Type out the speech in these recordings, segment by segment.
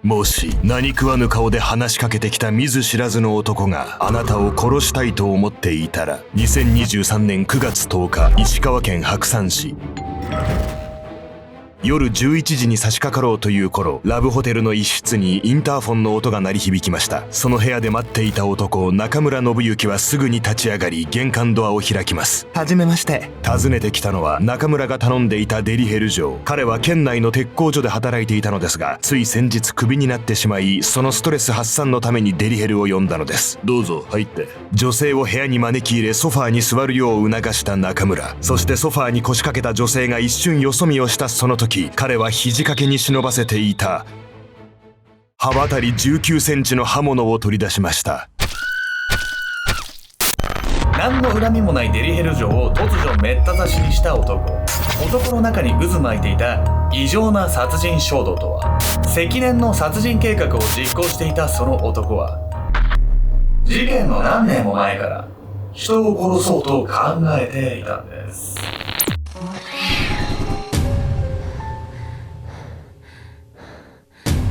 もし何食わぬ顔で話しかけてきた見ず知らずの男があなたを殺したいと思っていたら、2023年9月10日、石川県白山市。夜11時に差し掛かろうという頃、ラブホテルの一室にインターフォンの音が鳴り響きました。その部屋で待っていた男、中村信之はすぐに立ち上がり、玄関ドアを開きます。はじめまして。訪ねてきたのは中村が頼んでいたデリヘル嬢。彼は県内の鉄工所で働いていたのですが、つい先日クビになってしまい、そのストレス発散のためにデリヘルを呼んだのです。どうぞ入って。女性を部屋に招き入れ、ソファーに座るよう促した中村。そしてソファーに腰掛けた女性が一瞬よそ見をしたその時、彼は肘掛けに忍ばせていた刃渡り19センチの刃物を取り出しました。何の恨みもないデリヘル嬢を突如めった刺しにした男の中に渦巻いていた異常な殺人衝動とは。積年の殺人計画を実行していたその男は、事件の何年も前から人を殺そうと考えていたんです。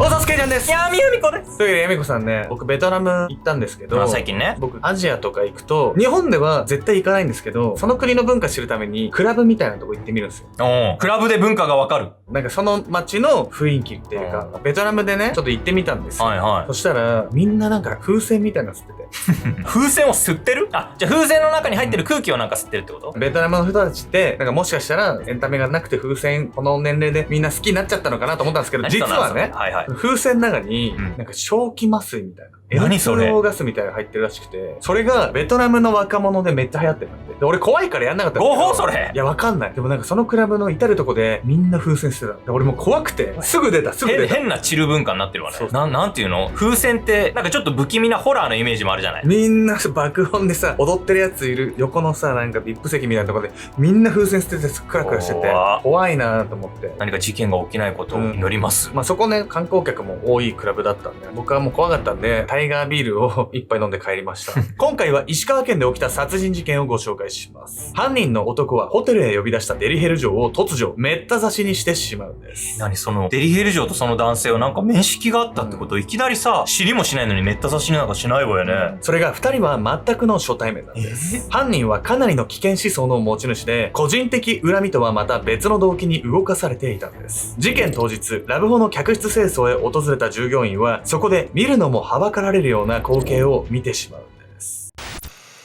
おさすけちゃんです。やみやみこです。というわけで、やみこさんね、僕ベトナム行ったんですけど、最近ね。僕アジアとか行くと、日本では絶対行かないんですけど、その国の文化知るためにクラブみたいなとこ行ってみるんですよ。クラブで文化がわかる。なんかその街の雰囲気っていうか、ベトナムでね、ちょっと行ってみたんですよ。はいはい。そしたら、みんななんか風船みたいなの吸ってて。風船を吸ってる？あ、じゃあ風船の中に入ってる空気をなんか吸ってるってこと？ベトナムの人たちって、なんかもしかしたらエンタメがなくて風船、この年齢でみんな好きになっちゃったのかなと思ったんですけど、実はね、はいはい。風船の中に、なんか正気麻酔みたいな。N2O ガスみたいなの入ってるらしくて、それがベトナムの若者でめっちゃ流行ってるんで。で、俺怖いからやんなかったんだけど。合法それ？いや、わかんない。でもなんかそのクラブの至るとこでみんな風船してた。で俺もう怖くて、すぐ出た。変なチル文化になってるわね。なんていうの？風船って、なんかちょっと不気味なホラーのイメージもあるじゃない？みんな爆音でさ、踊ってるやついる横のさ、なんか VIP 席みたいなとこで、みんな風船捨ててクラクラしてて、怖いなと思って。何か事件が起きないことを祈ります。まあそこね、観光客も多いクラブだったんで、僕はもう怖かったんで、タイガービールを一杯飲んで帰りました。今回は石川県で起きた殺人事件をご紹介します。犯人の男はホテルへ呼び出したデリヘル嬢を突如めった刺しにしてしまうんです。何そのデリヘル嬢とその男性はなんか面識があったってこと？いきなりさ、知りもしないのにめった刺しなんかしないわよね。それが二人は全くの初対面なんです。犯人はかなりの危険思想の持ち主で、個人的恨みとはまた別の動機に動かされていたんです。事件当日、ラブホの客室清掃へ訪れた従業員は、そこで見るのもはばかられるような光景を見てしまうんです。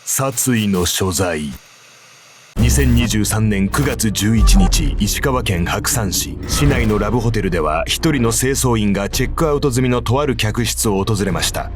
殺意の所在。2023年9月11日、石川県白山市。市内のラブホテルでは、一人の清掃員がチェックアウト済みのとある客室を訪れました。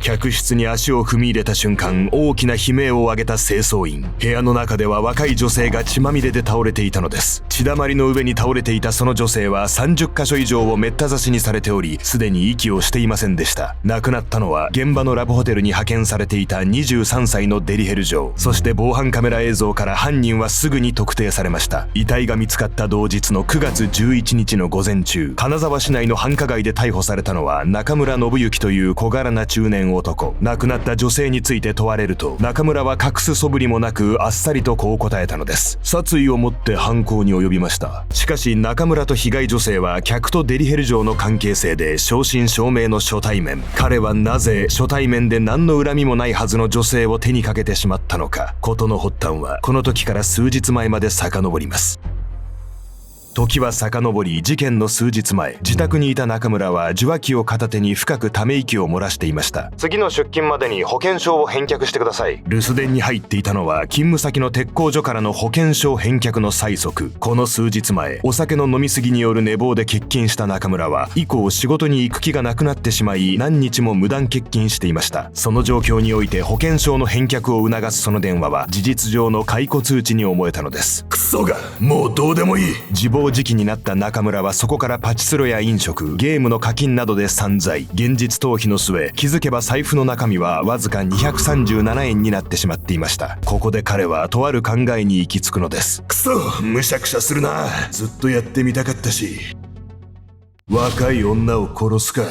客室に足を踏み入れた瞬間、大きな悲鳴を上げた清掃員。部屋の中では若い女性が血まみれで倒れていたのです。血だまりの上に倒れていたその女性は30カ所以上をめった刺しにされており、すでに息をしていませんでした。亡くなったのは、現場のラブホテルに派遣されていた23歳のデリヘル嬢。そして防犯カメラ映像から犯人はすぐに特定されました。遺体が見つかった同日の9月11日の午前中、金沢市内の繁華街で逮捕されたのは中村信之という小柄な中年男。亡くなった女性について問われると、中村は隠す素振りもなくあっさりとこう答えたのです。殺意を持って犯行に及びました。しかし中村と被害女性は客とデリヘル嬢の関係性で正真正銘の初対面。彼はなぜ初対面で何の恨みもないはずの女性を手にかけてしまったのか。事の発端はこの時から数日前まで遡ります。時は遡り、事件の数日前、自宅にいた中村は受話器を片手に深くため息を漏らしていました。次の出勤までに保険証を返却してください。留守電に入っていたのは勤務先の鉄工所からの保険証返却の催促。この数日前、お酒の飲み過ぎによる寝坊で欠勤した中村は以降仕事に行く気がなくなってしまい、何日も無断欠勤していました。その状況において保険証の返却を促すその電話は事実上の解雇通知に思えたのです。クソがもうどうでもいい。自暴自棄になった中村はそこからパチスロや飲食、ゲームの課金などで散財。現実逃避の末、気づけば財布の中身はわずか237円になってしまっていました。ここで彼はとある考えに行き着くのです。クソ、むしゃくしゃするな。ずっとやってみたかったし。若い女を殺すか。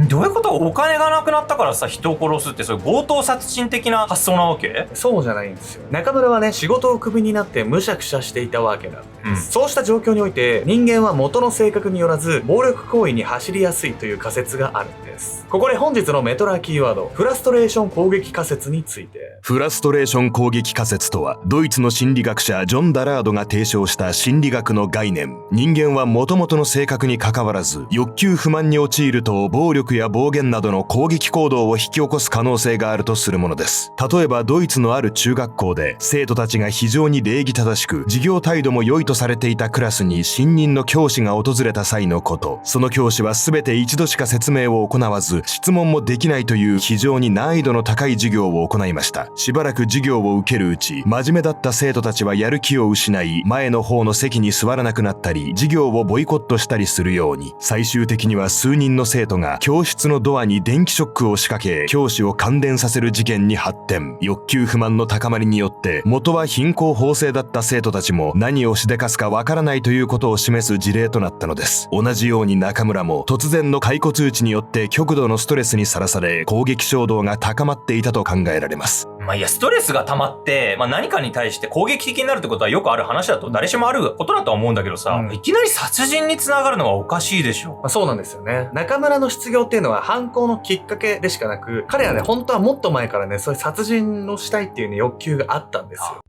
どういうこと？お金がなくなったからさ、人を殺すって、それ強盗殺人的な発想なわけ？そうじゃないんですよ。中村はね、仕事をクビになってむしゃくしゃしていたわけなんです。そうした状況において、人間は元の性格によらず暴力行為に走りやすいという仮説があるんです。ここで本日のメトラキーワード、フラストレーション攻撃仮説について。フラストレーション攻撃仮説とは、ドイツの心理学者ジョン・ダラードが提唱した心理学の概念。人間は元々の性格に関わらず、欲求不満に陥ると暴力や暴言などの攻撃行動を引き起こす可能性があるとするものです。例えばドイツのある中学校で、生徒たちが非常に礼儀正しく、授業態度も良いとされていたクラスに新任の教師が訪れた際のこと。その教師は全て一度しか説明を行わず、質問もできないという非常に難易度の高い授業を行いました。しばらく授業を受けるうち、真面目だった生徒たちはやる気を失い、前の方の席に座らなくなったり、授業をボイコットしたりするように、最終的には数人の生徒が教室のドアに電気ショックを仕掛け、教師を感電させる事件に発展。欲求不満の高まりによって、元は貧困法制だった生徒たちも何をしでかすかわからないということを示す事例となったのです。同じように中村も突然の解雇通知によって極度のストレスにさらされ、攻撃衝動が高まっていたと考えられます。いや、ストレスが溜まって、何かに対して攻撃的になるってことはよくある話だと誰しもあることだとは思うんだけどさ、いきなり殺人につながるのはおかしいでしょ。そうなんですよね。中村の失業っていうのは犯行のきっかけでしかなく、彼はね、本当はもっと前からね、そういう殺人をしたいっていうね、欲求があったんですよ。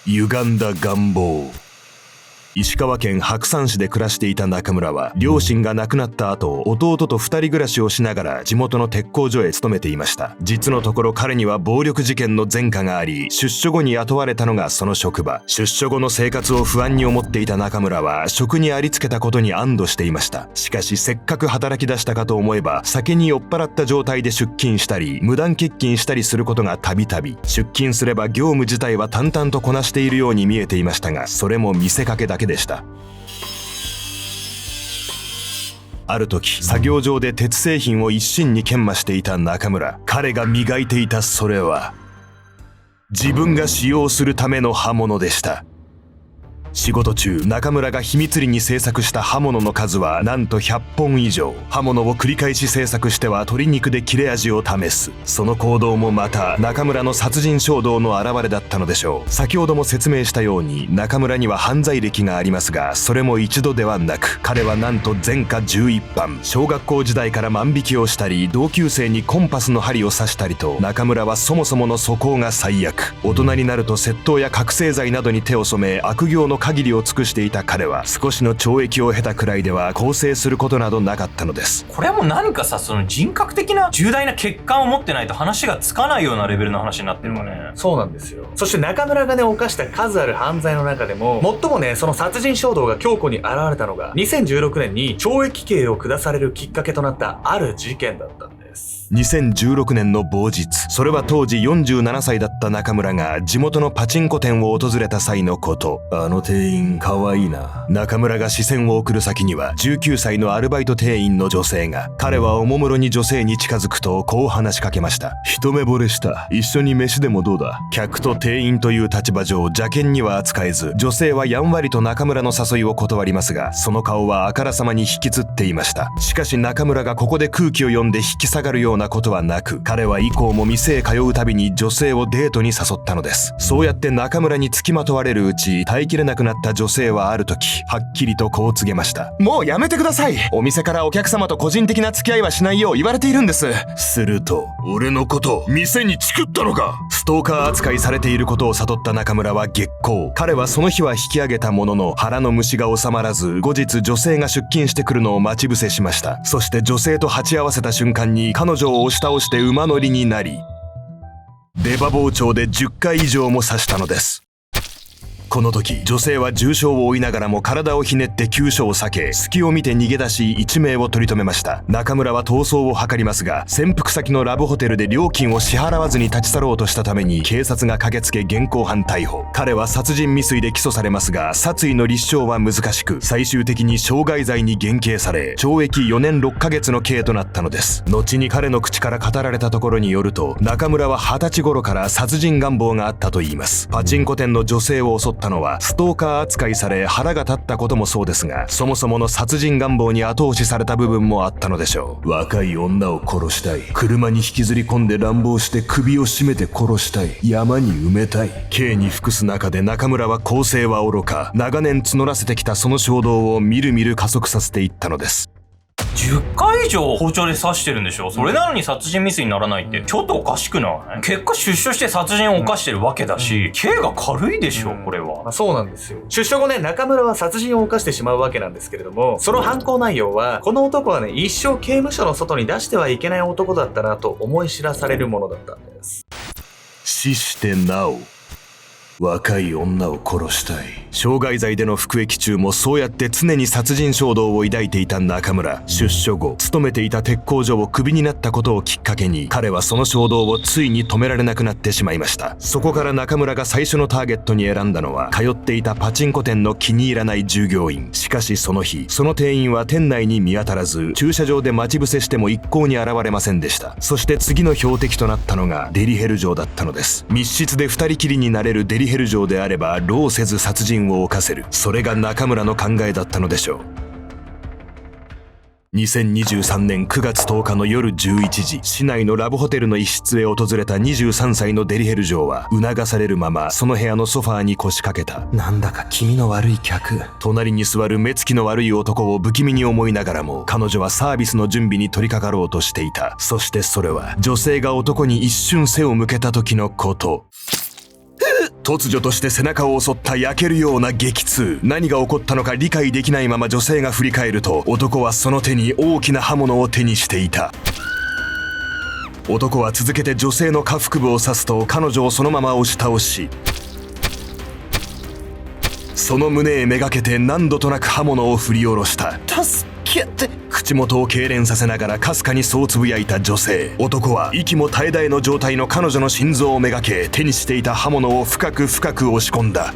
歪んだ願望。石川県白山市で暮らしていた中村は、両親が亡くなった後、弟と二人暮らしをしながら地元の鉄工所へ勤めていました。実のところ彼には暴力事件の前科があり、出所後に雇われたのがその職場。出所後の生活を不安に思っていた中村は、職にありつけたことに安堵していました。しかし、せっかく働き出したかと思えば、酒に酔っ払った状態で出勤したり、無断欠勤したりすることがたびたび。出勤すれば業務自体は淡々とこなしているように見えていましたが、それも見せかけだけでした。ある時、作業場で鉄製品を一心に研磨していた中村。彼が磨いていたそれは、自分が使用するための刃物でした。仕事中、中村が秘密裏に製作した刃物の数はなんと100本以上。刃物を繰り返し製作しては鶏肉で切れ味を試す。その行動もまた中村の殺人衝動の表れだったのでしょう。先ほども説明したように中村には犯罪歴がありますが、それも一度ではなく、彼はなんと前科11犯。小学校時代から万引きをしたり、同級生にコンパスの針を刺したりと、中村はそもそもの素行が最悪。大人になると窃盗や覚醒剤などに手を染め、悪行の限りを尽くしていた彼は、少しの懲役を経たくらいでは更生することなどなかったのです。これはもう何かさ、その人格的な重大な欠陥を持ってないと話がつかないようなレベルの話になってるわね。そうなんですよ。そして中村がね、犯した数ある犯罪の中でも、最もね、その殺人衝動が強固に現れたのが、2016年に懲役刑を下されるきっかけとなったある事件だったんです。2016年の某日、それは当時47歳だった中村が地元のパチンコ店を訪れた際のこと。あの店員かわいいな。中村が視線を送る先には19歳のアルバイト店員の女性が。彼はおもむろに女性に近づくとこう話しかけました。一目惚れした。一緒に飯でもどうだ。客と店員という立場上邪険には扱えず、女性はやんわりと中村の誘いを断りますが、その顔はあからさまに引きつっていました。しかし中村がここで空気を読んで引き下がるようなことはなく、彼は以降も店へ通うたびに女性をデートに誘ったのです。そうやって中村に付きまとわれるうち、耐えきれなくなった女性はある時、はっきりとこう告げました。もうやめてください。お店からお客様と個人的な付き合いはしないよう言われているんです。すると、俺のこと店にチクったのか。ストーカー扱いされていることを悟った中村は激高。彼はその日は引き上げたものの、腹の虫が収まらず、後日女性が出勤してくるのを待ち伏せしました。そして女性と鉢合わせた瞬間に彼女を押し倒して馬乗りになり、出刃包丁で10回以上も刺したのです。この時、女性は重傷を負いながらも体をひねって急所を避け、隙を見て逃げ出し一命を取り留めました。中村は逃走を図りますが、潜伏先のラブホテルで料金を支払わずに立ち去ろうとしたために警察が駆けつけ現行犯逮捕。彼は殺人未遂で起訴されますが、殺意の立証は難しく、最終的に傷害罪に減刑され、懲役4年6ヶ月の刑となったのです。後に彼の口から語られたところによると、中村は20歳頃から殺人願望があったといいます。パチンコ店の女性を襲ったったのはストーカー扱いされ腹が立ったこともそうですが、そもそもの殺人願望に後押しされた部分もあったのでしょう。若い女を殺したい、車に引きずり込んで乱暴して首を絞めて殺したい、山に埋めたい。刑に服す中で中村は更生は愚か、長年募らせてきたその衝動をみるみる加速させていったのです。10回以上包丁で刺してるんでしょ。それなのに殺人未遂にならないってちょっとおかしくない？結果出所して殺人を犯してるわけだし、刑が軽いでしょ、これは。そうなんですよ。出所後ね、中村は殺人を犯してしまうわけなんですけれども、その犯行内容は、この男はね、一生刑務所の外に出してはいけない男だったなと思い知らされるものだったんです。死してなお若い女を殺したい。傷害罪での服役中もそうやって常に殺人衝動を抱いていた中村。出所後勤めていた鉄工所をクビになったことをきっかけに、彼はその衝動をついに止められなくなってしまいました。そこから中村が最初のターゲットに選んだのは、通っていたパチンコ店の気に入らない従業員。しかしその日、その店員は店内に見当たらず、駐車場で待ち伏せしても一向に現れませんでした。そして次の標的となったのがデリヘル城だったのです。密室で二人きりになれるデリヘル城であれば労せず殺人を犯せる。それが中村の考えだったのでしょう。2023年9月10日の夜11時、市内のラブホテルの一室へ訪れた23歳のデリヘル嬢は、促されるままその部屋のソファーに腰掛けた。なんだか気味の悪い客。隣に座る目つきの悪い男を不気味に思いながらも、彼女はサービスの準備に取り掛かろうとしていた。そしてそれは、女性が男に一瞬背を向けた時のこと。突如として背中を襲った焼けるような激痛。何が起こったのか理解できないまま女性が振り返ると、男はその手に大きな刃物を手にしていた。男は続けて女性の下腹部を刺すと、彼女をそのまま押し倒し、その胸へめがけて何度となく刃物を振り下ろした。助けて。口元を痙攣させながらかすかにそうつぶやいた女性。男は息も絶え絶えの状態の彼女の心臓をめがけ、手にしていた刃物を深く深く押し込んだ。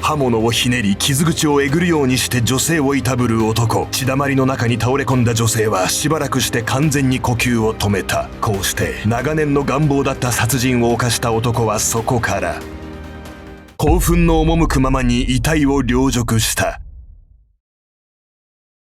刃物をひねり傷口をえぐるようにして女性をいたぶる男。血だまりの中に倒れ込んだ女性はしばらくして完全に呼吸を止めた。こうして長年の願望だった殺人を犯した男はそこから興奮の赴くままに遺体を陵辱した。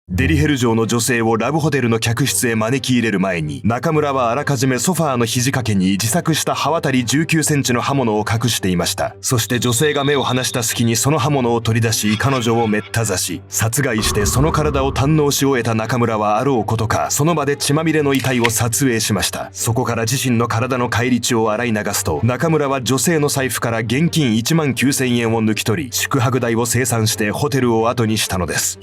デリヘル城の女性をラブホテルの客室へ招き入れる前に、中村はあらかじめソファーの肘掛けに自作した刃渡り19センチの刃物を隠していました。そして女性が目を離した隙にその刃物を取り出し、彼女をめった刺し、殺害してその体を堪能し終えた中村はあろうことか、その場で血まみれの遺体を撮影しました。そこから自身の体の返り血を洗い流すと、中村は女性の財布から現金1万9000円を抜き取り、宿泊代を清算してホテルを後にしたのです。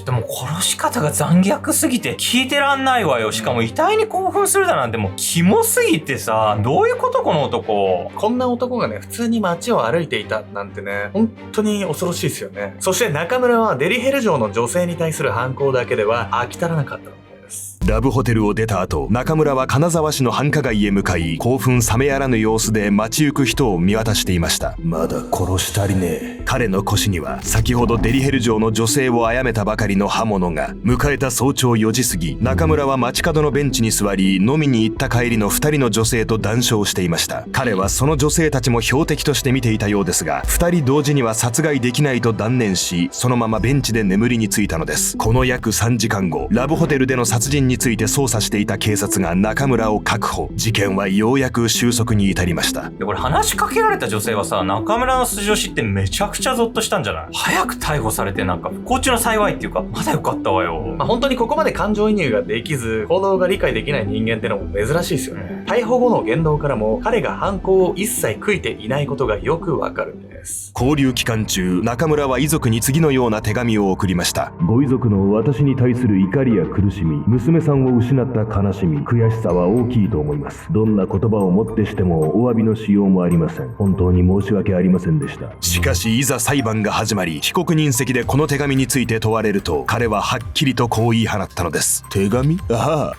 でも殺し方が残虐すぎて聞いてらんないわよ。しかも遺体に興奮するだなんてもうキモすぎてさ、どういうことこの男。こんな男がね、普通に街を歩いていたなんてね、本当に恐ろしいですよね。そして中村はデリヘル城の女性に対する犯行だけでは飽き足らなかったのです。ラブホテルを出た後、中村は金沢市の繁華街へ向かい、興奮冷めやらぬ様子で街行く人を見渡していました。まだ殺し足りねえ。彼の腰には先ほどデリヘル城の女性を殺めたばかりの刃物が。迎えた早朝4時過ぎ、中村は街角のベンチに座り、飲みに行った帰りの2人の女性と談笑していました。彼はその女性たちも標的として見ていたようですが、2人同時には殺害できないと断念し、そのままベンチで眠りについたのです。この約3時間後、ラブホテルでの殺人について捜査していた警察が中村を確保。事件はようやく収束に至りました。これ話しかけられた女性はさ、中村の素性を知ってめちゃくちゃゾッとしたんじゃない？早く逮捕されてなんか不幸中の幸いっていうか、まだよかったわよ。本当にここまで感情移入ができず、行動が理解できない人間ってのも珍しいですよね。逮捕後の言動からも、彼が犯行を一切悔いていないことがよくわかるんです。勾留期間中、中村は遺族に次のような手紙を送りました。ご遺族の私に対する怒りや苦しみ、娘さんを失った悲しみ、悔しさは大きいと思います。どんな言葉をもってしてもお詫びのしようもありません。本当に申し訳ありませんでした。しかしいざ裁判が始まり、被告人席でこの手紙について問われると、彼ははっきりとこう言い放ったのです。手紙？ああ、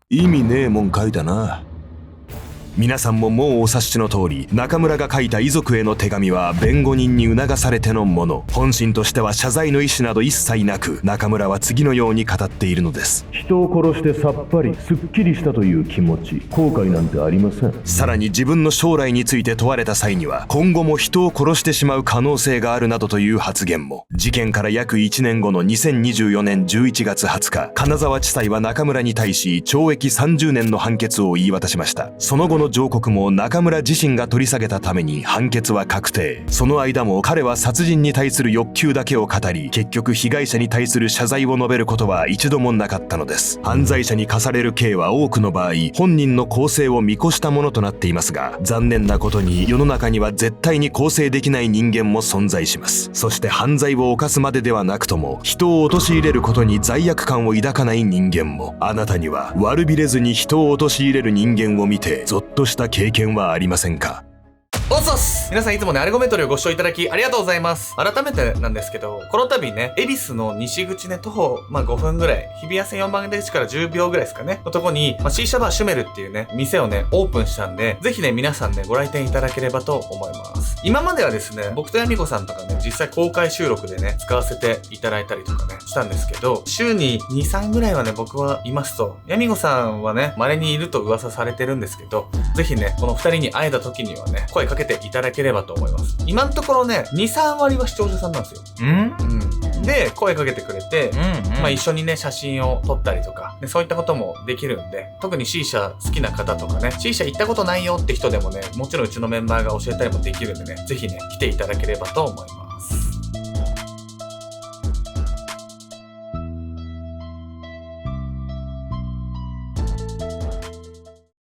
意味ねえもん書いたな。皆さんももうお察しの通り、中村が書いた遺族への手紙は弁護人に促されてのもの。本心としては謝罪の意思など一切なく、中村は次のように語っているのです。人を殺してさっぱりすっきりしたという気持ち、後悔なんてありません。さらに自分の将来について問われた際には、今後も人を殺してしまう可能性があるなどという発言も。事件から約1年後の2024年11月20日、金沢地裁は中村に対し懲役30年の判決を言い渡しました。その後の上告も中村自身が取り下げたために判決は確定。その間も彼は殺人に対する欲求だけを語り、結局被害者に対する謝罪を述べることは一度もなかったのです。犯罪者に課される刑は多くの場合、本人の更生を見越したものとなっていますが、残念なことに世の中には絶対に更生できない人間も存在します。そして犯罪を犯すまでではなくとも、人を陥れることに罪悪感を抱かない人間も。あなたには悪びれずに人を陥れる人間を見てゾッとした経験はありませんか？おっそっす。皆さんいつもね、アルゴメトリをご視聴いただきありがとうございます。改めてなんですけど、この度ね、恵比寿の西口ね、徒歩、5分ぐらい、日比谷線4番出口から10秒ぐらいですかね、のとこに、シーシャバーシュメルっていうね、店をね、オープンしたんで、ぜひね、皆さんね、ご来店いただければと思います。今まではですね、僕とヤミコさんとかね、実際公開収録でね、使わせていただいたりとかね、したんですけど、週に2、3ぐらいはね、僕はいますと、ヤミコさんはね、稀にいると噂されてるんですけど、ぜひね、この2人に会えた時にはね、声かけていただければと思います。今のところね、2、3割は視聴者さんなんですよ。で、声かけてくれて、一緒にね、写真を撮ったりとか、そういったこともできるんで、特に C 社好きな方とかね、C 社行ったことないよって人でもね、もちろんうちのメンバーが教えたりもできるんでね、ぜひね、来ていただければと思います。